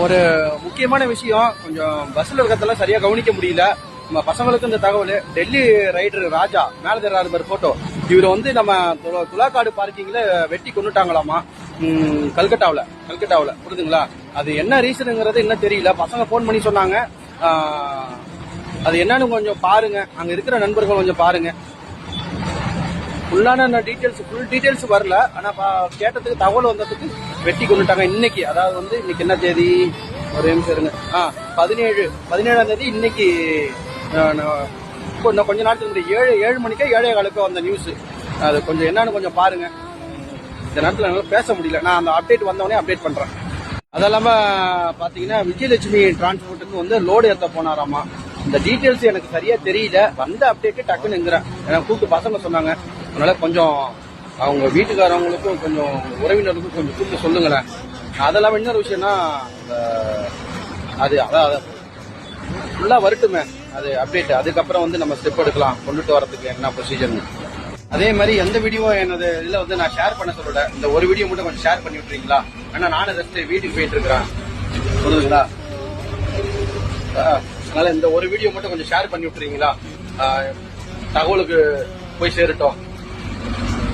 ஒரு முக்கியமான விஷயம், கொஞ்சம் பஸ்ல இருக்கிறதெல்லாம் சரியா கவனிக்க முடியல. நம்ம பசங்களுக்கு இந்த தகவல், டெல்லி ரைடர் ராஜா மேல தர்றாரு போட்டோ, இவர் வந்து நம்ம துலாக்காடு பார்க்கிங்ல வெட்டி கொண்டுட்டாங்களாமா. கல்கட்டாவில் புரியுதுங்களா? அது என்ன ரீசனுங்கிறது என்ன தெரியல. பசங்க போன் பண்ணி சொன்னாங்க. அது என்னன்னு கொஞ்சம் பாருங்க, அங்க இருக்கிற நண்பர்கள் கொஞ்சம் பாருங்க. ஃபுல் டீடைல்ஸ் வரல. ஆனா கேட்டதுக்கு தகவல் வந்ததுக்கு வெட்டி கொண்டுட்டாங்க இன்னைக்கு. அதாவது வந்து இன்னைக்கு என்ன தேதி, ஒரு நிமிஷம் இருங்க. 17ஆம் தேதி இன்னைக்கு. இன்னும் கொஞ்ச நாட்டுக்கு 7 மணிக்கே 7:15 வந்த நியூஸ். அது கொஞ்சம் என்னன்னு கொஞ்சம் பாருங்க. இந்த நேரத்தில் என்னால் பேச முடியல. நான் அந்த அப்டேட் வந்தவொடனே அப்டேட் பண்றேன். அதெல்லாம பாத்தீங்கன்னா விஜயலட்சுமி டிரான்ஸ்போர்ட்டுக்கு வந்து லோடு ஏற்ற போனாராமா. இந்த டீட்டெயில்ஸ் எனக்கு சரியா தெரியல. வந்த அப்டேட் டக்குன்னு எனக்கு கூப்பிட்டு பசங்க சொன்னாங்க. அதனால கொஞ்சம் அவங்க வீட்டுக்காரவங்களுக்கும் கொஞ்சம் உறவினருக்கும் கொஞ்சம் கூப்பிட்டு சொல்லுங்களேன். அதெல்லாம் இன்னொரு விஷயம்னா, அது அதான் ஃபுல்லா வரட்டுமே அது அப்டேட். அதுக்கப்புறம் வந்து நம்ம ஸ்டெப் எடுக்கலாம், கொண்டுட்டு வரதுக்கு என்ன ப்ரொசீஜர்னு. அதே மாதிரி எந்த வீடியோ எனது இதுல வந்து நான் ஷேர் பண்ண சொல்லல. இந்த ஒரு வீடியோ மட்டும் கொஞ்சம் ஷேர் பண்ணி விட்டுறீங்களா? ஏன்னா நானும் ஜஸ்ட் வீட்டுக்கு போயிட்டு இருக்கிறேன், சொல்லுங்களா? அதனால இந்த ஒரு வீடியோ மட்டும் கொஞ்சம் ஷேர் பண்ணி விட்டுறீங்களா? தகவலுக்கு போய் சேரட்டும்.